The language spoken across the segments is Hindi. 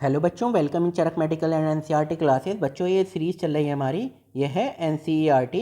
हेलो बच्चों, welcome in Charak medical and NCERT classes. बच्चों ये सीरीज़ चल रही है हमारी, ये है एनसीईआरटी।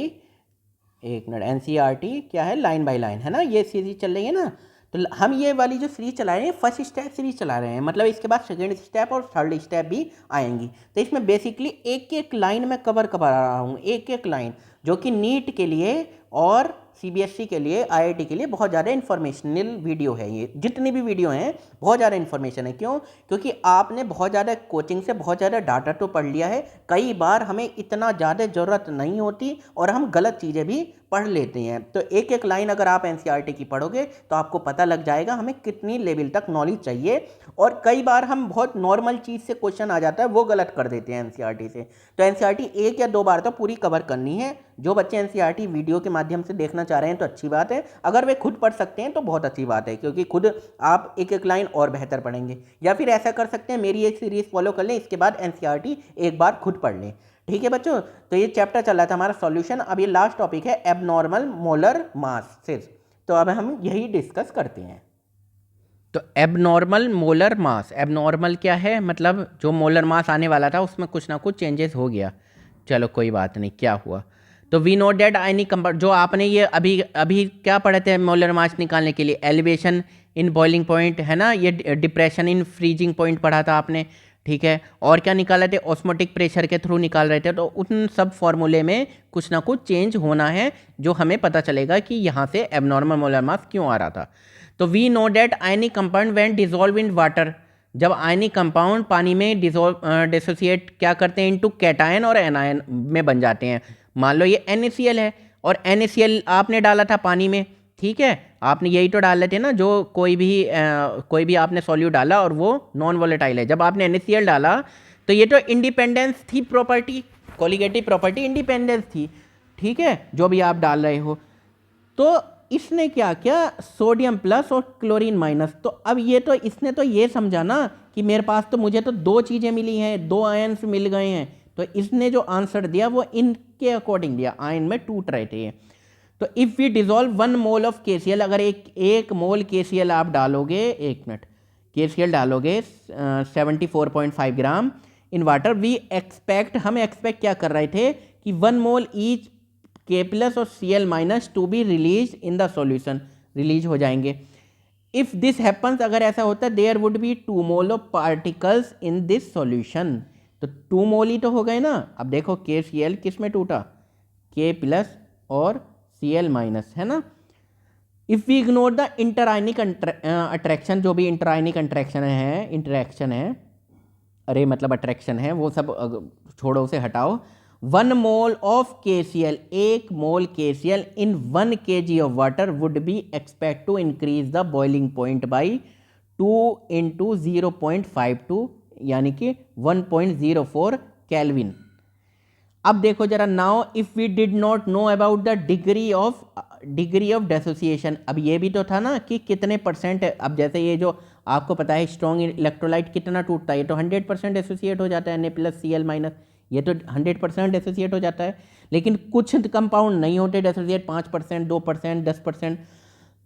एक मिनट, एनसीईआरटी क्या है, लाइन बाय लाइन, है ना। ये सीरीज चल रही है ना। तो हम ये वाली जो सीरीज चला रहे हैं, फर्स्ट स्टेप सीरीज चला रहे हैं, मतलब इसके बाद सेकेंड स्टेप और थर्ड स्टेप भी आएंगी। तो इसमें बेसिकली एक एक लाइन में कवर रहा हूँ, एक एक लाइन, जो कि नीट के लिए और सीबीएसई के लिए, आईआईटी के लिए बहुत ज़्यादा इन्फॉर्मेशनल वीडियो है। ये जितनी भी वीडियो हैं बहुत ज़्यादा इन्फॉर्मेशन है। क्यों? क्योंकि आपने बहुत ज़्यादा कोचिंग से बहुत ज़्यादा डाटा तो पढ़ लिया है, कई बार हमें इतना ज़्यादा ज़रूरत नहीं होती और हम गलत चीज़ें भी पढ़ लेते हैं। तो एक एक लाइन अगर आप एनसीईआरटी की पढ़ोगे तो आपको पता लग जाएगा हमें कितनी लेवल तक नॉलेज चाहिए। और कई बार हम बहुत नॉर्मल चीज़ से क्वेश्चन आ जाता है, वो गलत कर देते हैं एनसीईआरटी से। तो एनसीईआरटी एक या दो बार तो पूरी कवर करनी है। जो बच्चे एनसीईआरटी वीडियो के माध्यम से देखना चाह रहे हैं तो अच्छी बात है, अगर वे खुद पढ़ सकते हैं तो बहुत अच्छी बात है, क्योंकि खुद आप एक एक लाइन और बेहतर पढ़ेंगे। या फिर ऐसा कर सकते हैं, मेरी एक सीरीज फॉलो कर लें, इसके बाद एनसीईआरटी एक बार खुद पढ़ लें। ठीक है बच्चों, तो ये चैप्टर चल रहा था हमारा सॉल्यूशन। अब ये लास्ट टॉपिक है एबनॉर्मल मोलर मासेस। तो अब हम यही डिस्कस करते हैं। तो एबनॉर्मल मोलर मास, एबनॉर्मल क्या है, मतलब जो मोलर मास आने वाला था उसमें कुछ ना कुछ चेंजेस हो गया। चलो कोई बात नहीं, क्या हुआ। तो we know that ionic compound, जो आपने ये अभी अभी क्या पढ़े थे मोलर मास निकालने के लिए, एलिवेशन इन बॉइलिंग पॉइंट, है ना, ये डिप्रेशन इन फ्रीजिंग पॉइंट पढ़ा था आपने। ठीक है, और क्या निकाले थे, ऑस्मोटिक प्रेशर के थ्रू निकाल रहे थे। तो उन सब फॉर्मूले में कुछ ना कुछ चेंज होना है, जो हमें पता चलेगा कि यहाँ से एबनॉर्मल मोलर मास क्यों आ रहा था। तो we know that ionic compound when dissolve in water, जब आयनिक कंपाउंड पानी में डिसोसिएट क्या करते हैं, इनटू कैटायन और एनायन में बन जाते हैं। मान लो ये NaCl है और NaCl आपने डाला था पानी में, ठीक है, आपने यही तो डाल लेते ना, जो कोई भी आपने सॉल्यूट डाला और वो नॉन वोलेटाइल है। जब आपने NaCl डाला तो ये तो इंडिपेंडेंस थी प्रॉपर्टी, कोलिगेटिव प्रॉपर्टी इंडिपेंडेंस थी, ठीक है, जो भी आप डाल रहे हो। तो इसने क्या किया, सोडियम प्लस और क्लोरीन माइनस। तो अब ये तो इसने तो ये समझा ना कि मेरे पास तो मुझे तो दो चीज़ें मिली हैं, दो आयन्स मिल गए हैं। तो इसने जो आंसर दिया वो इनके अकॉर्डिंग दिया, आयन में टूट रहे थे। तो if we dissolve 1 mole of KCl, अगर एक मोल KCl आप डालोगे, एक मिनट, KCl डालोगे 74.5 ग्राम इन वाटर, हम एक्सपेक्ट क्या कर रहे थे कि 1 मोल ईच K प्लस और Cl minus to be release in the solution, release हो जाएंगे। इफ दिस हैपन्स, अगर ऐसा होता है, there would be 2 mole of particles in this solution. तो 2 मोल ही तो हो गए ना। अब देखो KCl किस में टूटा, K प्लस और Cl माइनस, है ना। If we ignore the interionic attraction, जो भी इंटरआयनिक इंटरेक्शन है, अरे मतलब अट्रैक्शन है, वो सब छोड़ो, उसे हटाओ। 1 मोल ऑफ KCl, एक mole KCl in 1 kg of water would be expected to increase the boiling point by 2 into 0.52, यानी कि 1.04 केल्विन। अब देखो जरा, now if we did not know about the degree of dissociation, अब ये भी तो था ना कि कितने परसेंट है। अब जैसे ये जो आपको पता है स्ट्रॉन्ग इलेक्ट्रोलाइट कितना टूटता है, ये तो 100% एसोसिएट हो जाता है, Na+Cl माइनस, ये तो 100% एसोसिएट हो जाता है। लेकिन कुछ कंपाउंड नहीं होते associate, 5%, 2%, 10%।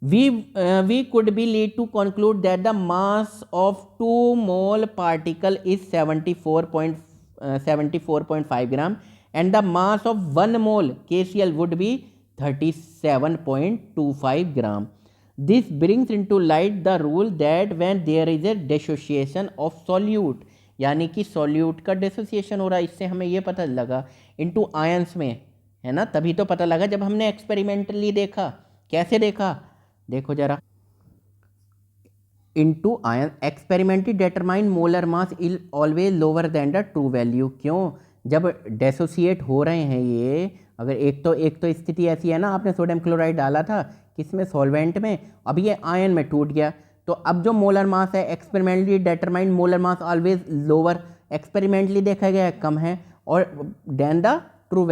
we could be lead to conclude that the mass of 2 mole particle is 74.5 gram and the mass of 1 mole KCl would be 37.25 gram. This brings into light the rule that when there is a dissociation of solute, यानी कि सॉल्यूट का डिसोसिएशन हो रहा है, इससे हमें ये पता लगा इनटू आयंस में, है ना। तभी तो पता लगा जब हमने एक्सपेरिमेंटली देखा। कैसे देखा, देखो जरा, into ion experimentally determine molar mass is always lower than the true value. क्यों? जब डेसोसिएट हो रहे हैं ये, अगर एक तो स्थिति ऐसी है ना, आपने सोडियम क्लोराइड डाला था किसमें, सॉल्वेंट में, अब ये आयन में टूट गया। तो अब जो मोलर मास है, experimentally determine molar mass always lower, experimentally देखा गया कम है, और देन द ट्रू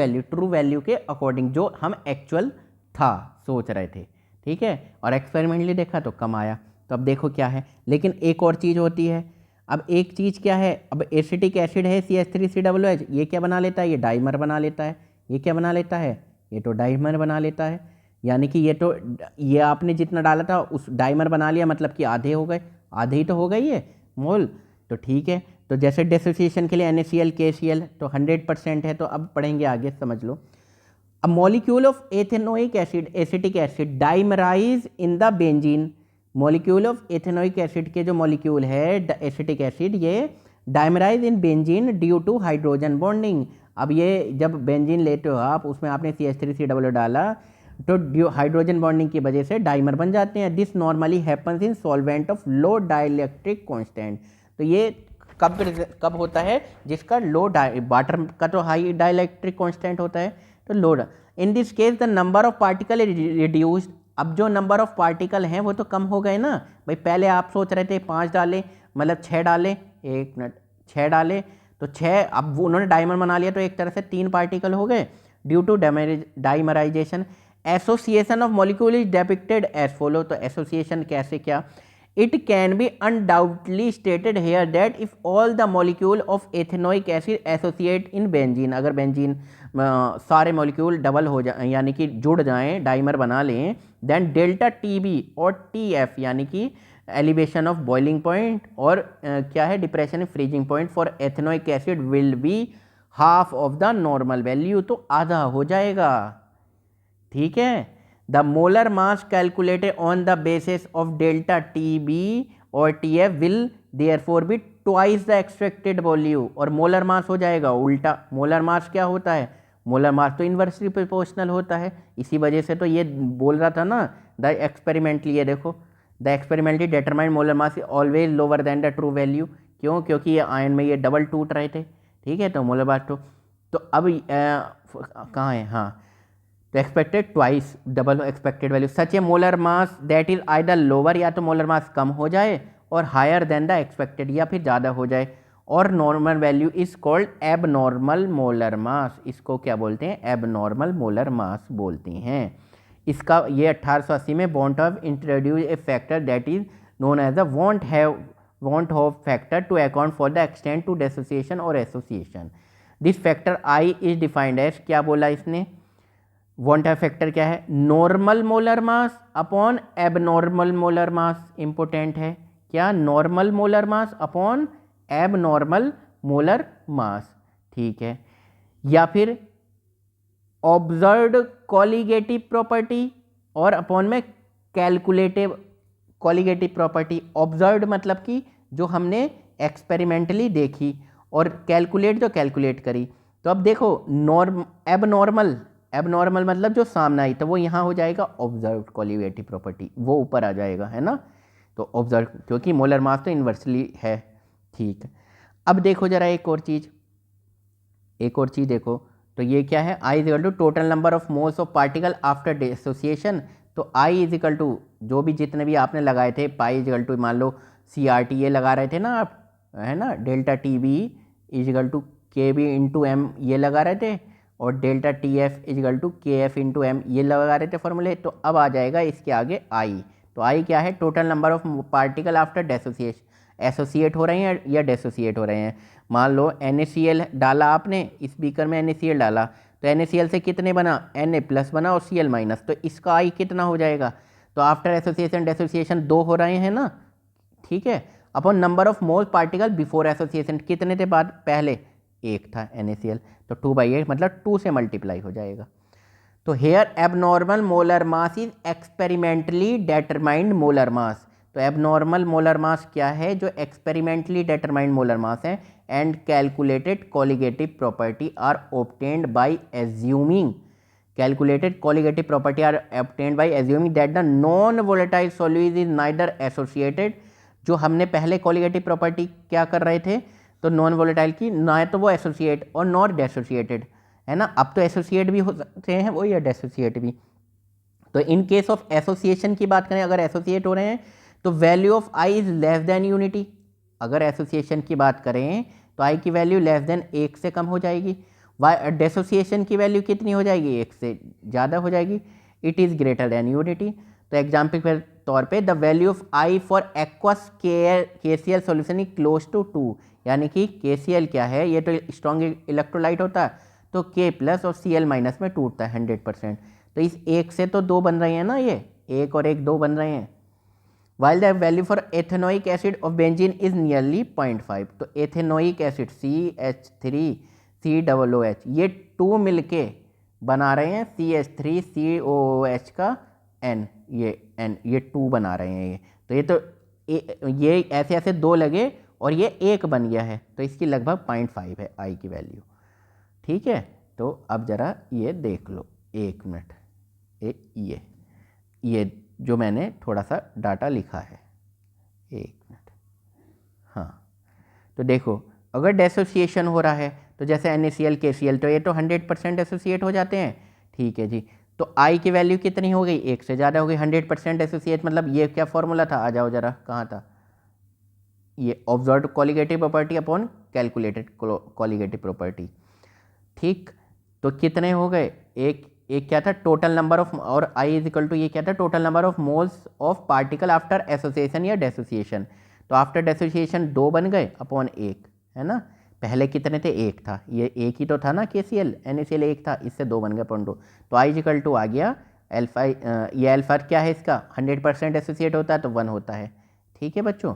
वैल्यू के अकॉर्डिंग जो हम एक्चुअल था सोच रहे थे, ठीक है, और एक्सपेरिमेंटली देखा तो कम आया। तो अब देखो क्या है, लेकिन एक और चीज़ होती है। अब एक चीज़ क्या है, अब एसिटिक एसिड है CH3COOH, ये क्या बना लेता है, ये डाइमर बना लेता है। ये क्या बना लेता है, ये तो डाइमर बना लेता है। यानी कि ये आपने जितना डाला था उस डाइमर बना लिया, मतलब कि आधे हो गए, आधे ही तो हो गई है मोल। तो ठीक है, तो जैसे डिसोसिएशन के लिए NaCl KCl तो 100% है, तो अब पढ़ेंगे आगे, समझ लो। A molecule of ethanoic acid acetic acid dimerise in the benzene, molecule of ethanoic acid के जो मॉलिक्यूल है एसिटिक एसिड, ये dimerise in benzene due to hydrogen bonding. अब ये जब बेंजीन लेते हो आप, उसमें आपने CH3COO डाला, तो हाइड्रोजन बॉन्डिंग की वजह से डाइमर बन जाते हैं। This normally happens in solvent of low dielectric constant. तो ये कब होता है, जिसका लो वाटर का तो हाई डाइलेक्ट्रिक कांस्टेंट होता है, तो लो। In this case the number of particle reduced. अब जो नंबर ऑफ पार्टिकल हैं वो तो कम हो गए ना भाई। पहले आप सोच रहे थे 5 डाले, मतलब 6 डाले, 1 मिनट 6 डाले तो 6, अब वो उन्होंने डाइमर बना लिया तो एक तरह से 3 पार्टिकल हो गए due to dimerization. Association of molecule is depicted as follow. तो एसोसिएशन कैसे, क्या? It can be undoubtedly stated here that if all the molecule of ethanoic acid associate in benzene, अगर बेंजीन सारे मॉलिक्यूल डबल हो जाए यानी कि जुड़ जाएं, डाइमर बना लें, देन डेल्टा TB और TF यानी कि एलिवेशन ऑफ बॉइलिंग पॉइंट और क्या है, depression in freezing point for ethanoic acid will be half of the normal value, तो आधा हो जाएगा। ठीक है। The molar mass calculated on the basis of delta TB और TF will therefore be twice the expected volume, और मोलर मास हो जाएगा उल्टा। मोलर मास क्या होता है? मोलर मास तो इन्वर्सली प्रोपोर्शनल होता है। इसी वजह से तो ये बोल रहा था ना द एक्सपेरिमेंटली, ये देखो, the experimentally determined molar mass always lower than the true value. क्यों? क्योंकि ये आयन में ये डबल टूट रहे थे। ठीक है, तो मोलर मास तो अब कहाँ है, हाँ, तो expected twice double expected value. Such A molar mass that is either lower, या तो मोलर मास कम हो जाए, और हायर देन द एक्सपेक्टेड, या फिर ज़्यादा हो जाए, और normal value is called abnormal molar मास। इसको क्या बोलते हैं? एबनॉर्मल मोलर मास बोलते हैं। इसका ये 1880 में van't Hoff introduce a factor that is known as the van't Hoff factor to account for the extent to dissociation और association. This factor I is defined as, क्या बोला इसने? बॉन्टहोफ फैक्टर क्या है? Normal molar mass upon abnormal molar mass. Important है क्या? Normal molar mass upon abnormal molar mass. ठीक है। या फिर ऑब्जर्व्ड कॉलिगेटिव प्रॉपर्टी और अपॉन में कैलकुलेटिव कॉलिगेटिव प्रॉपर्टी। ऑब्जर्व्ड मतलब कि जो हमने एक्सपेरिमेंटली देखी, और कैलकुलेट जो कैलकुलेट करी। तो अब देखो एबनॉर्मल मतलब जो सामने आई, तो वो यहाँ हो जाएगा ऑब्जर्व्ड कॉलिगेटिव प्रॉपर्टी, वो ऊपर आ जाएगा, है ना। तो ऑब्जर्व, क्योंकि मोलर मास तो इन्वर्सली है। ठीक। अब देखो जरा एक और चीज़ देखो, तो ये क्या है? I equal to total number of moles of particle after dissociation. तो I इजिकल टू जो भी जितने भी आपने लगाए थे, पाई इजिकल टू मान लो CRT ये लगा रहे थे ना आप, है ना, delta TB equal to KB into M ये लगा रहे थे, और delta TF equal to KF into M ये लगा रहे थे फॉर्मूले। तो अब आ जाएगा इसके आगे I। तो I क्या है? Total number of particle after dissociation, associate हो रहे हैं या डिसोसिएट हो रहे हैं। मान लो NaCl डाला आपने, इस बीकर में NaCl डाला, तो NaCl से कितने बना? Na प्लस बना और Cl माइनस, तो इसका I कितना हो जाएगा? तो आफ्टर एसोसिएशन डिसोसिएशन 2 हो रहे हैं ना। ठीक है। Upon number of mole particle before association, कितने थे बाद? पहले 1 था NaCl, तो 2/8 मतलब 2 से मल्टीप्लाई हो जाएगा। तो here abnormal molar mass is experimentally determined molar mass. तो एबनॉर्मल मोलर मास क्या है? जो एक्सपेरिमेंटली डिटरमाइंड मोलर मास है, and calculated colligative property are obtained by assuming that the non volatile solute is neither associated. जो हमने पहले कॉलिगेटिव प्रॉपर्टी क्या कर रहे थे? तो नॉन वोलेटाइल की, ना तो वो एसोसिएट और नॉट डिसोसिएटेड, है ना। अब तो एसोसिएट भी हो सकते हैं वो, या डिसोसिएट भी। तो इन केस ऑफ एसोसिएशन की बात करें, अगर एसोसिएट हो रहे हैं तो value of I is less than unity. अगर एसोसिएशन की बात करें तो I की वैल्यू लेस देन 1 से कम हो जाएगी। डिसोसिएशन की वैल्यू कितनी हो जाएगी? 1 से ज़्यादा हो जाएगी। It is greater than unity. तो एग्जाम्पल के तौर पे the value of I for aqueous KCl solution is close to 2, यानी कि KCl क्या है? ये तो स्ट्रॉन्ग इलेक्ट्रोलाइट होता है, तो K प्लस और Cl माइनस में टूटता है 100%। तो इस 1 से तो 2 बन रहे हैं ना, ये 1 और 1 2 बन रहे हैं। While the value for ethanoic acid of benzene is nearly 0.5। तो एथेनोइक एसिड CH3COOH ये 2 मिलके बना रहे हैं CH3COOH का N, ये 2 बना रहे हैं। ये ऐसे ऐसे 2 लगे और ये 1 बन गया है, तो इसकी लगभग 0.5 है आई की वैल्यू। ठीक है, तो अब ज़रा ये देख लो, 1 मिनट, ये जो मैंने थोड़ा सा डाटा लिखा है, 1 मिनट। हाँ, तो देखो अगर डेसोसिएशन हो रहा है तो जैसे NaCl KCl, तो ये तो 100% एसोसिएट हो जाते हैं। ठीक है जी, तो आई की वैल्यू कितनी हो गई, 1 से ज़्यादा हो गई। 100% एसोसिएट मतलब ये क्या फॉर्मूला था, आ जाओ ज़रा, कहाँ था ये, observed colligative property upon calculated colligative property. ठीक, तो कितने हो गए, एक क्या था टोटल नंबर ऑफ, और आई इज इक्वल टू ये क्या था total number of moles of particle after association या डेसोसिएशन। तो आफ्टर डेसोसिएशन 2 बन गए अपॉन 1, है ना। पहले कितने थे, 1 था, ये 1 ही तो था ना KCl, NaCl 1 था, इससे 2 बन गए अपॉन 2। तो आई इज इक्वल टू आ गया अल्फा, ये अल्फा क्या है इसका, 100% एसोसिएट होता है तो 1 होता है। ठीक है बच्चों,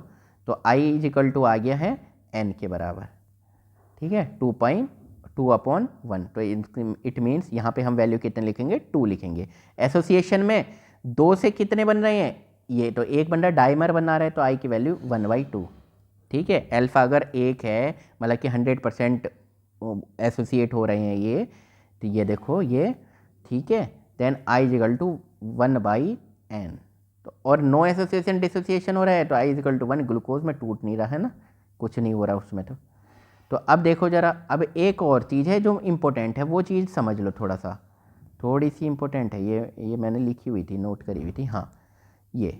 तो आई इज इक्वल टू आ गया है N के बराबर। ठीक है, 2.2/1। तो इट मीन्स यहाँ पे हम वैल्यू कितने लिखेंगे, 2 लिखेंगे। एसोसिएशन में 2 से कितने बन रहे हैं, ये तो 1 बन रहा है, डाइमर बना रहे हैं, तो आई की वैल्यू 1/2। ठीक है, अल्फा अगर 1 है मतलब कि 100% एसोसिएट हो रहे हैं ये, तो ये देखो ये, ठीक है, then I is equal to 1/n। तो और नो एसोसिएशन डिसोसिएशन हो रहा है तो आई इज इक्वल टू 1, ग्लूकोज में टूट नहीं रहा है ना, कुछ नहीं हो रहा उसमें। तो अब देखो ज़रा, अब एक और चीज़ है जो इम्पोर्टेंट है, वो चीज़ समझ लो, थोड़ी सी इम्पोर्टेंट है, ये मैंने लिखी हुई थी, नोट करी हुई थी। हाँ, ये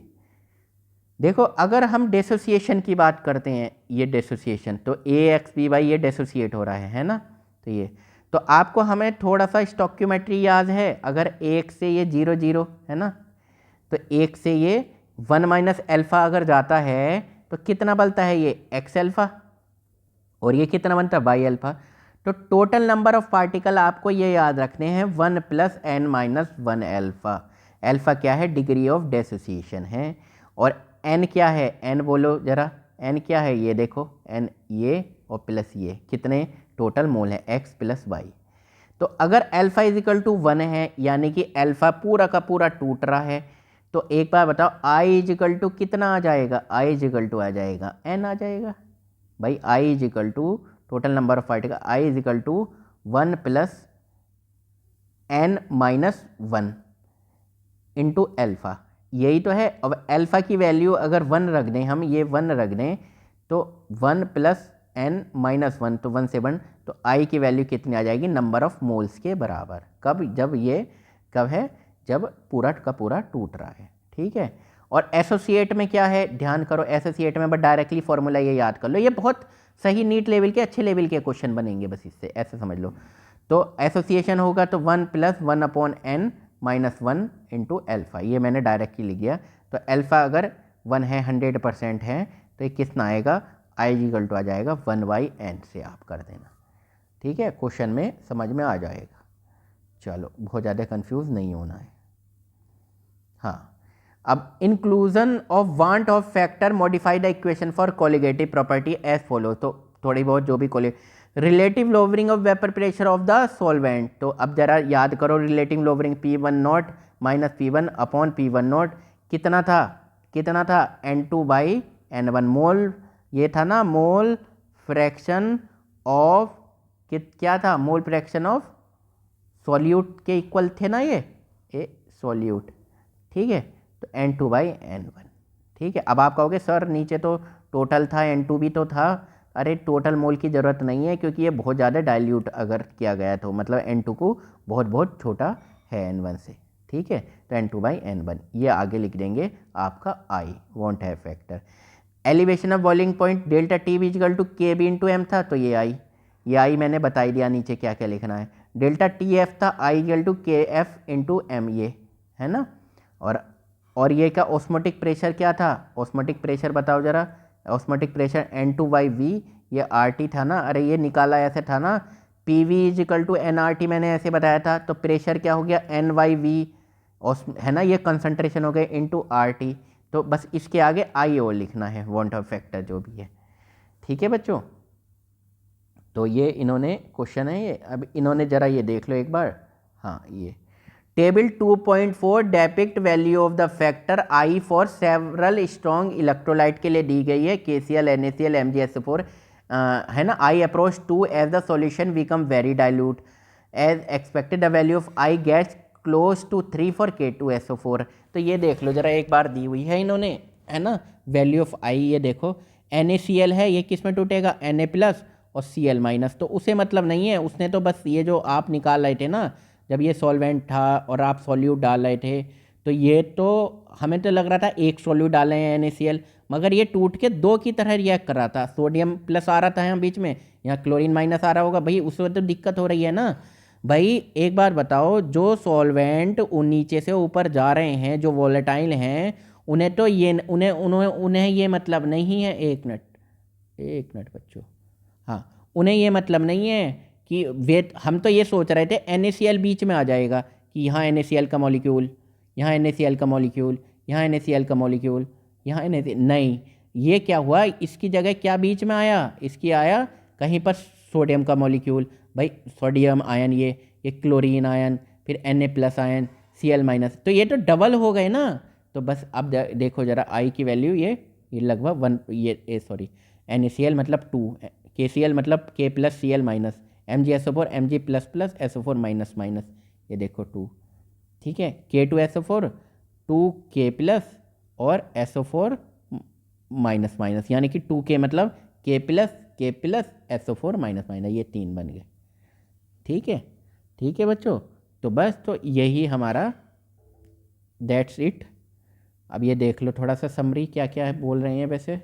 देखो, अगर हम डेसोसिएशन की बात करते हैं, ये डेसोसिएशन, तो AXPY ये डेसोसिएट हो रहा है ना। तो ये, तो आपको हमें थोड़ा सा स्टोक्योमेट्री याद है, अगर 1 से ये 0 0 है ना, तो 1 से ये 1 माइनस अल्फा अगर जाता है तो कितना बनता है ये x अल्फा, और ये कितना बनता है बाई अल्फा। तो टोटल नंबर ऑफ पार्टिकल आपको ये याद रखने हैं 1 + n - 1 अल्फा। अल्फा क्या है, डिग्री ऑफ डेसोसिएशन है, और n क्या है, n बोलो जरा, n क्या है, ये देखो n, ये और प्लस ये, कितने टोटल मोल है x + y। तो अगर अल्फा इज इक्वल टू 1 है, यानी कि अल्फा पूरा का पूरा टूट रहा है, तो एक बार बताओ आई इज इक्वल टू कितना आ जाएगा, आई इज इक्वल टू आ जाएगा n आ जाएगा भाई। I is equal to total number of particle, I is equal to 1 + n - 1 into alpha, यही तो है। अब अल्फा की वैल्यू अगर 1 रख दें हम, ये 1 रख दें, तो 1 + n - 1, तो 1 से 1, तो आई की वैल्यू कितनी आ जाएगी, नंबर ऑफ मोल्स के बराबर। कब, जब ये कब है, जब पूरा का पूरा टूट रहा है। ठीक है, और एसोसिएट में क्या है, ध्यान करो, एसोसिएट में बस डायरेक्टली फॉर्मूला ये याद कर लो, ये बहुत सही नीट लेवल के अच्छे लेवल के क्वेश्चन बनेंगे, बस इससे ऐसे समझ लो। तो एसोसिएशन होगा तो 1 + 1/n - 1 इंटू अल्फा, ये मैंने डायरेक्टली लिख दिया। तो अल्फा अगर 1 है, 100% है, तो ये कितना आएगा, आई इक्वल टू आ जाएगा 1/n से आप कर देना। ठीक है, क्वेश्चन में समझ में आ जाएगा। चलो, बहुत ज़्यादा कंफ्यूज नहीं होना है। हाँ, अब inclusion of van't Hoff factor modify the equation for colligative property as follow. तो थोड़ी बहुत जो भी relative lowering of vapour pressure of the solvent. तो अब जरा याद करो, रिलेटिव लोवरिंग P10 - P1/P10 कितना था N2/N1 मोल, ये था ना मोल फ्रैक्शन ऑफ, क्या था, मोल फ्रैक्शन ऑफ सॉल्यूट के इक्वल थे ना ये सॉल्यूट। ठीक है, तो N2/N1। ठीक है, अब आप कहोगे सर नीचे तो टोटल था, N2 भी तो था। अरे टोटल मोल की ज़रूरत नहीं है, क्योंकि ये बहुत ज़्यादा डाइल्यूट अगर किया गया तो, मतलब N2 को बहुत छोटा है N1 से। ठीक है, तो N2/N1 ये आगे लिख देंगे आपका I want have factor. Elevation of boiling point delta T = KB × M था, तो ये I मैंने बता ही दिया नीचे क्या क्या लिखना है। डेल्टा TF था, I = KF × M, ये है ना। और ये का ऑस्मोटिक प्रेशर क्या था, ऑस्मोटिक प्रेशर बताओ जरा, ऑस्मोटिक प्रेशर N2/V, ये RT था ना। अरे ये निकाला ऐसे था ना, PV = nRT मैंने ऐसे बताया था। तो प्रेशर क्या हो गया, N/V है ना, ये कंसंट्रेशन हो गए इंटू RT। तो बस इसके आगे आई और लिखना है, वांट ऑफ फैक्टर जो भी है। ठीक है बच्चों, तो ये इन्होंने क्वेश्चन है ये। अब इन्होंने ज़रा ये देख लो एक बार। हाँ, ये table 2.4 depict value of the factor I for several strong electrolyte के लिए दी गई है, KCl, NaCl, MgSO4, है ना। I approach 2 as the solution become very dilute as expected the value of I gets close to 3 for K2SO4। तो ये देख लो ज़रा एक बार, दी हुई है इन्होंने, है ना, वैल्यू ऑफ आई। ये देखो NaCl है, ये किस में टूटेगा, Na+ और Cl-। तो उसे मतलब नहीं है, उसने तो बस ये जो आप निकाल रहे थे ना, जब ये सॉल्वेंट था और आप सॉल्यूट डाल रहे थे, तो ये तो हमें तो लग रहा था एक सॉल्यूट डाले हैं NaCl, मगर ये टूट के दो की तरह रिएक्ट कर रहा था। सोडियम प्लस आ रहा था यहाँ बीच में, यहाँ क्लोरीन माइनस आ रहा होगा भाई, उसमें तो दिक्कत हो रही है ना भाई। एक बार बताओ, जो सॉल्वेंट नीचे से ऊपर जा रहे हैं, जो वोलेटाइल हैं, उन्हें तो ये उन्हें ये मतलब नहीं है, एक मिनट बच्चों, हाँ, उन्हें ये मतलब नहीं है कि वे, हम तो ये सोच रहे थे NaCl बीच में आ जाएगा कि यहाँ NaCl का मॉलिक्यूल, यहाँ NaCl का मॉलिक्यूल, यहाँ NaCl का मॉलिक्यूल, यहाँ NaCl, नहीं, ये क्या हुआ, इसकी जगह क्या बीच में आया, इसकी आया कहीं पर सोडियम का मॉलिक्यूल। भाई सोडियम आयन, ये क्लोरीन आयन, फिर Na+ आयन, Cl-। तो ये तो डबल हो गए ना। तो बस अब देखो ज़रा आई की वैल्यू, ये लगभग 1, ये सॉरी, NaCl मतलब 2, KCl मतलब K+Cl-, MgSO4 Mg++SO4-, ये देखो 2, ठीक है, K2SO4 2K+ और SO4-, यानी कि 2K मतलब K+ SO4-, ये 3 बन गए। ठीक है बच्चों, तो बस तो यही हमारा, दैट्स इट। अब ये देख लो थोड़ा सा समरी क्या क्या है बोल रहे हैं वैसे,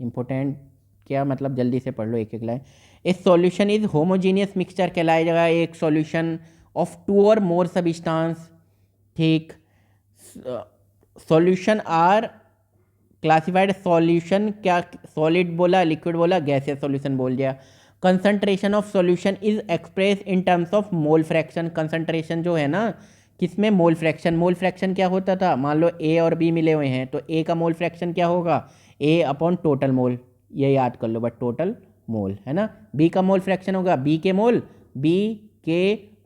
इम्पोर्टेंट क्या मतलब, जल्दी से पढ़ लो एक एक line. A solution is homogeneous mixture कहलाएगा एक सॉल्यूशन ऑफ 2 और मोर सब्सटेंस। ठीक, सॉल्यूशन आर क्लासिफाइड, सॉल्यूशन क्या, सॉलिड बोला, लिक्विड बोला, गैसियस सॉल्यूशन बोल दिया। Concentration of solution is express in terms of mole fraction. Concentration जो है ना, किसमें, मोल फ्रैक्शन। मोल फ्रैक्शन क्या होता था, मान लो A और B मिले हुए हैं, तो A का मोल फ्रैक्शन क्या होगा, A/ टोटल मोल, ये याद कर लो बट टोटल मोल, है ना। B का मोल फ्रैक्शन होगा B के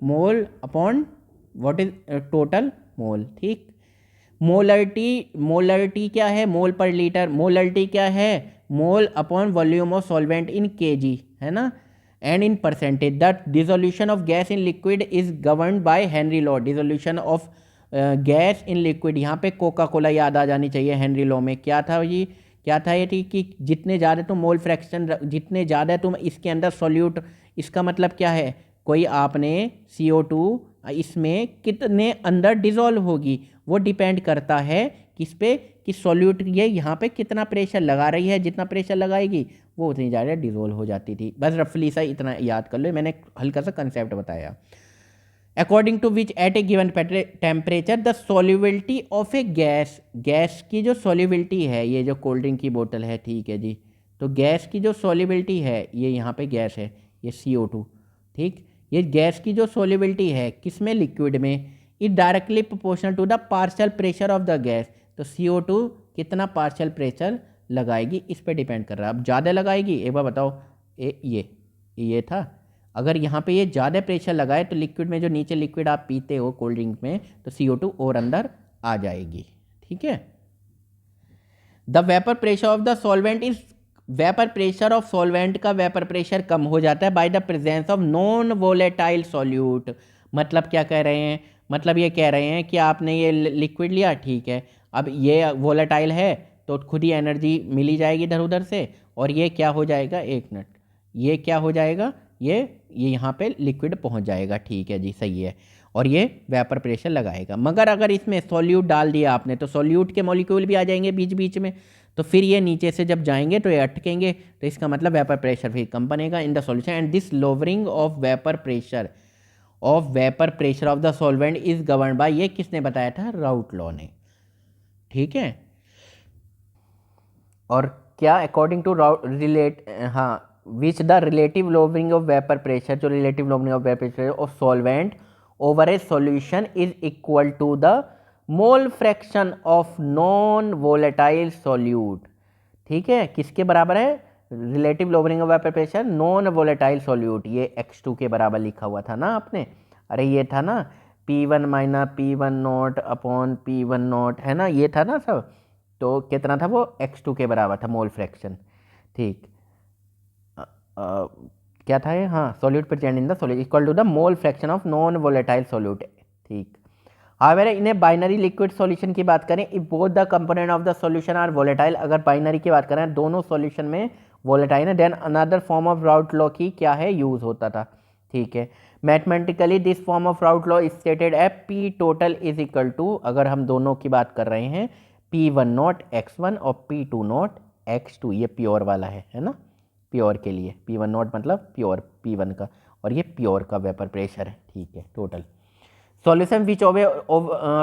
mole upon what is total mole. ठीक, मोलरिटी क्या है, मोल पर लीटर। मोलरिटी क्या है, mole upon volume of solvent in kg, है ना, and in percentage. The dissolution of gas in liquid is governed by Henry law. Dissolution of gas in liquid, यहाँ पे कोका कोला याद आ जानी चाहिए। हेनरी लॉ में क्या था ये, ठीक कि जितने ज़्यादा तुम मोल फ्रैक्शन, जितने ज़्यादा तुम इसके अंदर सॉल्यूट, इसका मतलब क्या है, कोई आपने CO2 इसमें कितने अंदर डिज़ोल्व होगी, वो डिपेंड करता है किस पे, कि सॉल्यूट ये यहाँ पे कितना प्रेशर लगा रही है, जितना प्रेशर लगाएगी वो उतनी ज़्यादा डिज़ोल्व हो जाती थी। बस रफली सा इतना याद कर लो, मैंने हल्का सा कंसेप्ट बताया। According to which at a given temperature the solubility of a gas, gas की जो सॉल्युबिलिटी है, ये जो कोल्ड ड्रिंक की बोतल है, ठीक है जी, तो गैस की जो सॉल्युबिलिटी है, ये यहाँ पे गैस है, ये CO2, ठीक, ये गैस की जो सॉल्युबिलिटी है किसमें, लिक्विड में, it directly proportional to the partial pressure of the gas. तो CO2 कितना पार्शियल प्रेशर लगाएगी, इस पे डिपेंड कर रहा है। अब ज़्यादा लगाएगी, एक बार बताओ, ये था, अगर यहाँ पे ये ज़्यादा प्रेशर लगाए तो लिक्विड में, जो नीचे लिक्विड आप पीते हो कोल्ड ड्रिंक में, तो CO2 और अंदर आ जाएगी। ठीक है, the vapour pressure of the solvent is, vapour pressure of solvent का वेपर प्रेशर कम हो जाता है by the presence of non volatile solute. मतलब क्या कह रहे हैं, मतलब ये कह रहे हैं कि आपने ये लिक्विड लिया, ठीक है, अब ये वोलेटाइल है तो खुद ही एनर्जी मिली जाएगी इधर उधर से, और ये क्या हो जाएगा, एक मिनट, ये क्या हो जाएगा, ये यहाँ पे लिक्विड पहुँच जाएगा। ठीक है जी, सही है, और ये वेपर प्रेशर लगाएगा। मगर अगर इसमें सॉल्यूट डाल दिया आपने, तो सॉल्यूट के मॉलिक्यूल भी आ जाएंगे बीच बीच में, तो फिर ये नीचे से जब जाएंगे तो ये अटकेंगे, तो इसका मतलब वेपर प्रेशर फिर कम बनेगा इन the solution. And this lowering of vapour pressure of the solvent is govern by, ये किसने बताया था, राउट लॉ ने। ठीक है, और क्या, according to which the relative lowering of vapour pressure, जो relative lowering of vapour pressure of solvent over a solution is equal to the mole fraction of non volatile solute, ठीक है, किसके बराबर है, relative lowering of vapour pressure non volatile solute, ये x2 के बराबर लिखा हुआ था ना आपने, अरे ये था ना P1 minus P1 not upon P1 not, है ना, ये था ना सब, तो कितना था वो x2 के बराबर था मोल फ्रैक्शन, ठीक, क्या था ये, हाँ, solute present in the solute equal to the mole fraction of non volatile solute, ठीक। हावेवर इन्हें बाइनरी लिक्विड सॉल्यूशन की बात करें, if both the component of the solution are volatile, अगर बाइनरी की बात करें दोनों सॉल्यूशन में वोलेटाइल है, then another form of Raoult law की क्या है यूज होता था, ठीक है। Mathematically this form of Raoult law stated at P total is equal to, अगर हम दोनों की बात कर रहे हैं, P1 नॉट x1 और P2 नॉट x2, ये प्योर वाला है ना, प्योर के लिए P1 नॉट मतलब प्योर P1 का, और ये प्योर का वेपर प्रेशर है, ठीक है, total solution which obey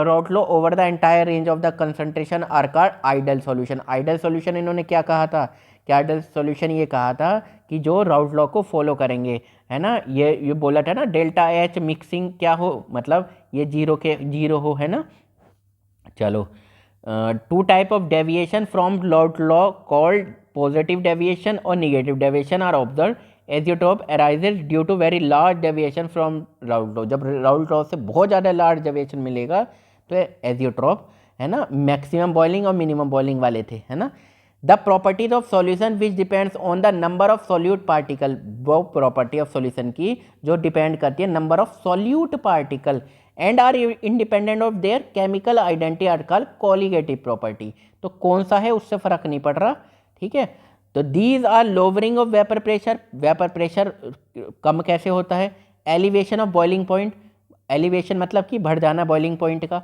Raoult law over the entire range of the concentration are called ideal solution. Ideal solution इन्होंने क्या कहा था, कि आइडल सॉल्यूशन ये कहा था कि जो राउट लॉ को फॉलो करेंगे, है ना, ये बोला था ना डेल्टा एच मिक्सिंग क्या हो, मतलब ये जीरो हो, है ना। चलो, two type of deviation from Raoult law called positive deviation और negative deviation are observe azeotrope arises due to very large deviation from Raoult law. जब राउट लॉ से बहुत ज़्यादा लार्ज डेविएशन मिलेगा तो एजियोट्रॉप, है ना, मैक्सिमम बॉइलिंग और मिनिमम बॉइलिंग वाले थे, है ना। The properties of solution which depends on the number of solute particle, वो प्रॉपर्टी ऑफ सॉल्यूशन की जो डिपेंड करती है number of solute particle and are independent of their chemical identity are called colligative property. तो कौन सा है उससे फर्क नहीं पड़ रहा, ठीक है। तो these are lowering of vapour pressure, vapour pressure कम कैसे होता है, elevation of boiling point, elevation मतलब कि बढ़ जाना बॉइलिंग पॉइंट का,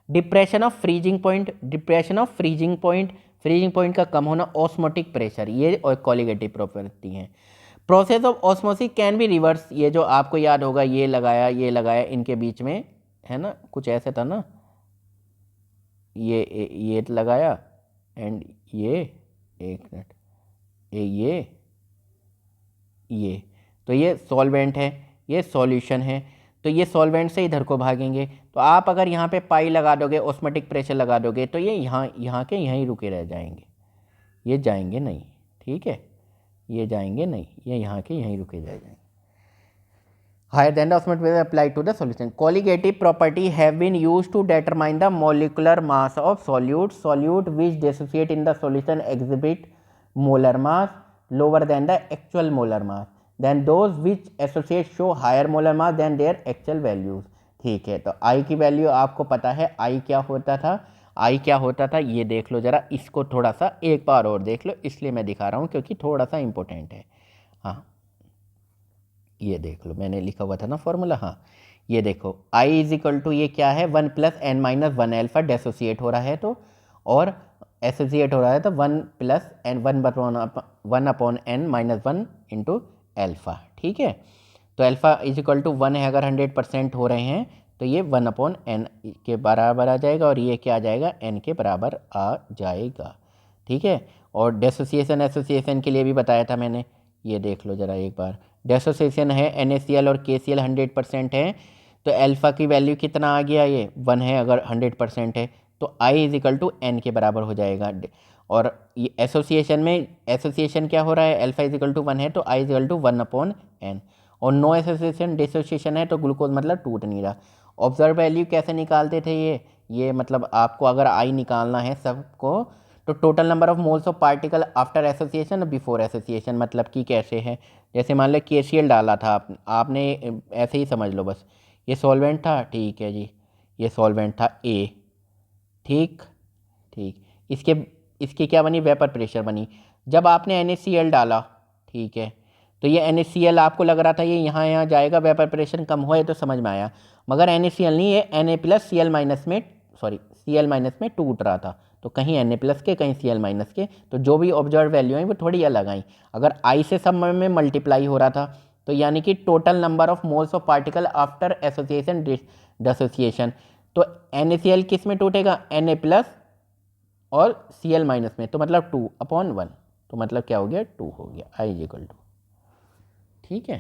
depression of freezing point, depression of freezing point, freezing point का कम होना, ऑस्मोटिक प्रेशर, ये और कोलिगेटिव प्रॉपर्टी हैं। Process of osmosis can be reverse, ये जो आपको याद होगा ये लगाया इनके बीच में, है ना, कुछ ऐसे था ना, ये लगाया एंड ये, एक मिनट, ये तो ये सॉल्वेंट है, ये सॉल्यूशन है, तो ये सॉल्वेंट से इधर को भागेंगे, तो आप अगर यहाँ पे पाई लगा दोगे, ऑस्मोटिक प्रेशर लगा दोगे, तो ये यहाँ के यहीं रुके रह जाएंगे, ये जाएंगे नहीं, ठीक है, ये जाएंगे नहीं, ये यहाँ के यहीं रुके रह जाएंगे। Higher than the osmotic pressure applied to the solution. Colligative property have been used to determine the molecular mass of solute. Solute which dissociate in the solution exhibit molar mass lower than the actual molar mass. Then those which associate show higher molar mass than their actual values. ठीक है, तो I की वैल्यू आपको पता है, I क्या होता था, ये देख लो जरा, इसको थोड़ा सा एक बार और देख लो, इसलिए मैं दिखा रहा हूँ क्योंकि थोड़ा सा इंपॉर्टेंट है। हाँ, ये देख लो, मैंने लिखा हुआ था ना फॉर्मूला, हाँ, ये देखो I इज इक्वल टू ये क्या है, 1 + n-1 अल्फा, डेसोसिएट हो रहा है तो, और एसोसिएट हो रहा है तो 1 + n 1/n-1 इंटू अल्फा, ठीक है। तो अल्फा इज इक्वल टू 1 है, अगर 100% हो रहे हैं तो ये 1/n के बराबर आ जाएगा, और ये क्या आ जाएगा, n के बराबर आ जाएगा, ठीक है। और डेसोसिएशन एसोसिएशन के लिए भी बताया था मैंने, ये देख लो ज़रा एक बार, डेसोसिएशन है NaCl और KCl 100% है, तो अल्फ़ा की वैल्यू कितना आ गया, ये 1 है, अगर 100% है तो I is equal to n के बराबर हो जाएगा। और ये एसोसिएशन में, एसोसिएशन क्या हो रहा है, अल्फ़ा इज इक्वल टू 1 है तो I is equal to 1/n, और नो एसोसिएशन डिसोसिएशन है तो ग्लूकोज मतलब टूट नहीं रहा। ऑब्जर्व वैल्यू कैसे निकालते थे ये मतलब आपको अगर I निकालना है सबको, तो total number of moles of particle after association और बिफोर एसोसिएशन, मतलब कि कैसे है, जैसे मान लो KCl डाला था आपने, ऐसे ही समझ लो बस, ये सॉल्वेंट था, ठीक है जी, ये सॉल्वेंट था A, ठीक, इसके क्या बनी, वेपर प्रेशर बनी। जब आपने NaCl डाला, ठीक है, तो ये NaCl आपको लग रहा था ये यहाँ जाएगा, वेपर प्रेशर कम हुआ तो समझ में आया, मगर NaCl नहीं, ये Cl- में टूट रहा था, तो कहीं Na+ के, कहीं Cl- के, तो जो भी ऑब्जर्व वैल्यू है वो थोड़ी अलग आई। अगर I से सब में मल्टीप्लाई हो रहा था, तो यानी कि total number of moles of particle after association dissociation, तो NaCl किस में टूटेगा, Na+ और Cl- में, तो मतलब 2/1, तो मतलब क्या हो गया, 2 हो गया, I इज इक्वल टू, ठीक है।